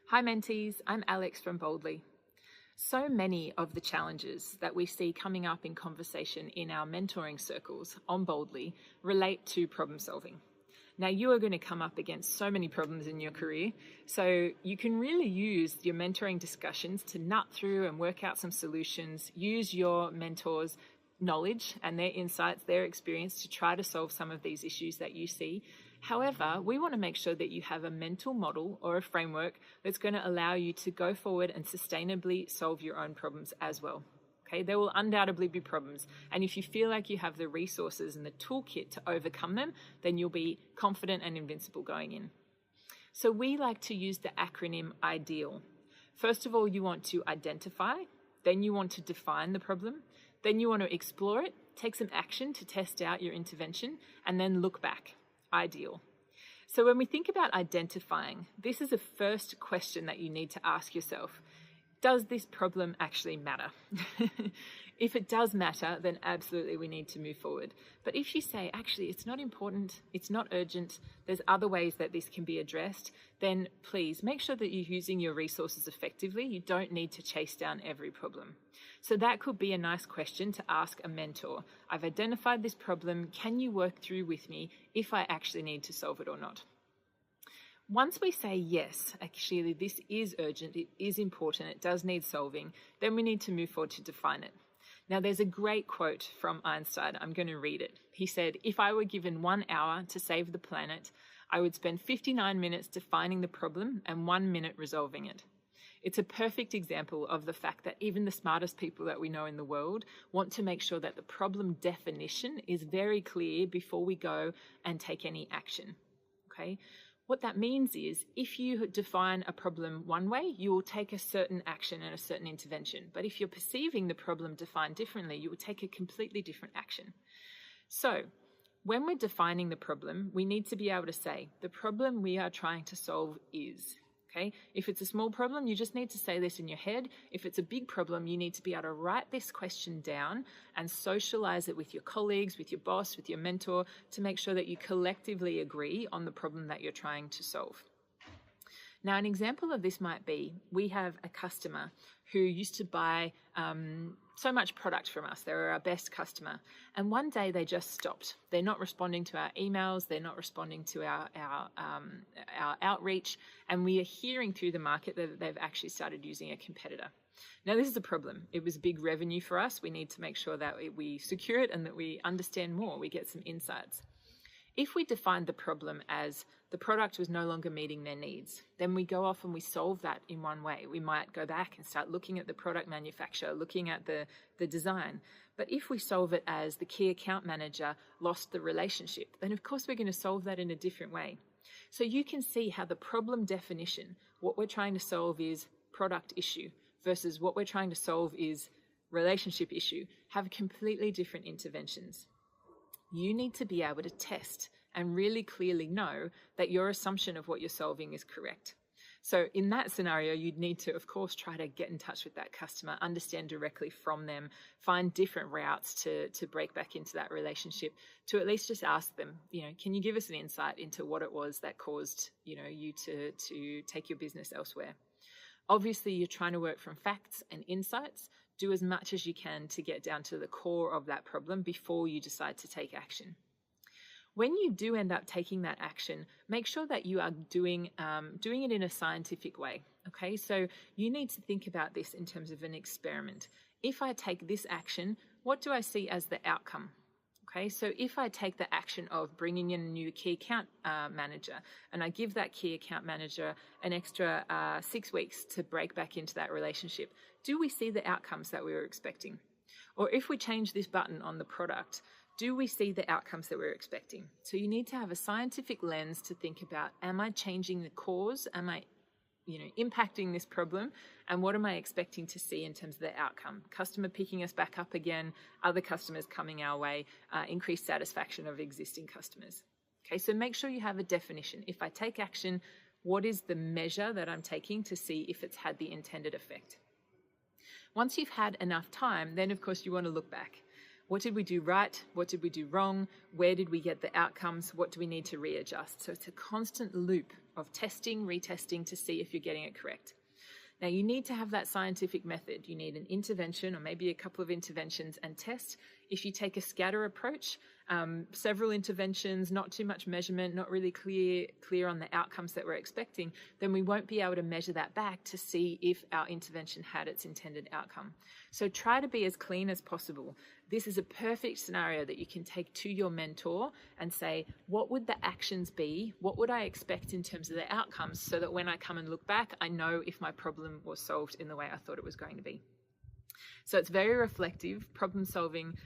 Hi Mentees, I'm Alex from Boldly. So many of the challenges that we see coming up in conversation in our mentoring circles on Boldly relate to problem solving. Now you are going to come up against so many problems in your career, so you can really use your mentoring discussions to nut through and work out some solutions, use your mentors' knowledge and their insights, their experience to try to solve some of these issues that you see. However, we want to make sure that you have a mental model or a framework that's going to allow you to go forward and sustainably solve your own problems as well. Okay, there will undoubtedly be problems. And if you feel like you have the resources and the toolkit to overcome them, then you'll be confident and invincible going in. So we like to use the acronym IDEAL. First of all, you want to identify, then you want to define the problem, then you want to explore it, take some action to test out your intervention, and then look back. Ideal. So when we think about identifying, this is a first question that you need to ask yourself. Does this problem actually matter? If it does matter, then absolutely we need to move forward. But if you say, actually, it's not important, it's not urgent, there's other ways that this can be addressed, then please make sure that you're using your resources effectively. You don't need to chase down every problem. So that could be a nice question to ask a mentor. I've identified this problem. Can you work through with me if I actually need to solve it or not? Once we say, yes, actually, this is urgent, it is important, it does need solving, then we need to move forward to define it. Now, there's a great quote from Einstein. I'm going to read it. He said, "If I were given 1 hour to save the planet, I would spend 59 minutes defining the problem and 1 minute resolving it." It's a perfect example of the fact that even the smartest people that we know in the world want to make sure that the problem definition is very clear before we go and take any action. Okay? What that means is if you define a problem one way, you will take a certain action and a certain intervention. But if you're perceiving the problem defined differently, you will take a completely different action. So when we're defining the problem, we need to be able to say, the problem we are trying to solve is... Okay? If it's a small problem, you just need to say this in your head. If it's a big problem, you need to be able to write this question down and socialize it with your colleagues, with your boss, with your mentor, to make sure that you collectively agree on the problem that you're trying to solve. Now, an example of this might be, we have a customer who used to buy so much product from us. They were our best customer. And one day they just stopped. They're not responding to our emails. They're not responding to our outreach. And we are hearing through the market that they've actually started using a competitor. Now, this is a problem. It was big revenue for us. We need to make sure that we secure it and that we understand more. We get some insights. If we define the problem as the product was no longer meeting their needs, then we go off and we solve that in one way. We might go back and start looking at the product manufacturer, looking at the design. But if we solve it as the key account manager lost the relationship, then of course we're going to solve that in a different way. So you can see how the problem definition, what we're trying to solve is product issue versus what we're trying to solve is relationship issue, have completely different interventions. You need to be able to test and really clearly know that your assumption of what you're solving is correct. So in that scenario, you'd need to, of course, try to get in touch with that customer, understand directly from them, find different routes to break back into that relationship, to at least just ask them, can you give us an insight into what it was that caused, you to take your business elsewhere? Obviously, you're trying to work from facts and insights. Do as much as you can to get down to the core of that problem before you decide to take action. When you do end up taking that action, make sure that you are doing it in a scientific way. Okay, so you need to think about this in terms of an experiment. If I take this action, what do I see as the outcome? Okay, so if I take the action of bringing in a new key account manager and I give that key account manager an extra 6 weeks to break back into that relationship, do we see the outcomes that we were expecting? Or if we change this button on the product, do we see the outcomes that we're expecting? So you need to have a scientific lens to think about, am I changing the cause? Am I impacting this problem? And what am I expecting to see in terms of the outcome? Customer picking us back up again, other customers coming our way, increased satisfaction of existing customers. Okay, so make sure you have a definition. If I take action, what is the measure that I'm taking to see if it's had the intended effect? Once you've had enough time, then of course you want to look back. What did we do right? What did we do wrong? Where did we get the outcomes? What do we need to readjust? So it's a constant loop of testing, retesting to see if you're getting it correct. Now, you need to have that scientific method. You need an intervention or maybe a couple of interventions and test. If you take a scatter approach, several interventions, not too much measurement, not really clear on the outcomes that we're expecting, then we won't be able to measure that back to see if our intervention had its intended outcome. So try to be as clean as possible. This is a perfect scenario that you can take to your mentor and say, what would the actions be? What would I expect in terms of the outcomes, so that when I come and look back, I know if my problem was solved in the way I thought it was going to be. So it's very reflective. Problem solving,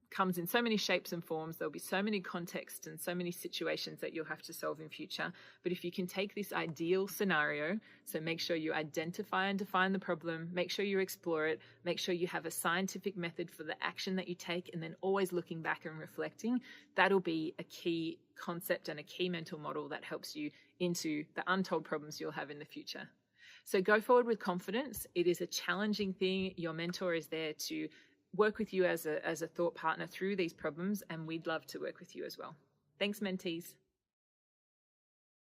comes in so many shapes and forms. There'll be so many contexts and so many situations that you'll have to solve in future. But if you can take this ideal scenario, so make sure you identify and define the problem, make sure you explore it, make sure you have a scientific method for the action that you take, and then always looking back and reflecting, that'll be a key concept and a key mental model that helps you into the untold problems you'll have in the future. So go forward with confidence. It is a challenging thing. Your mentor is there to work with you as a thought partner through these problems, and we'd love to work with you as well. Thanks, mentees.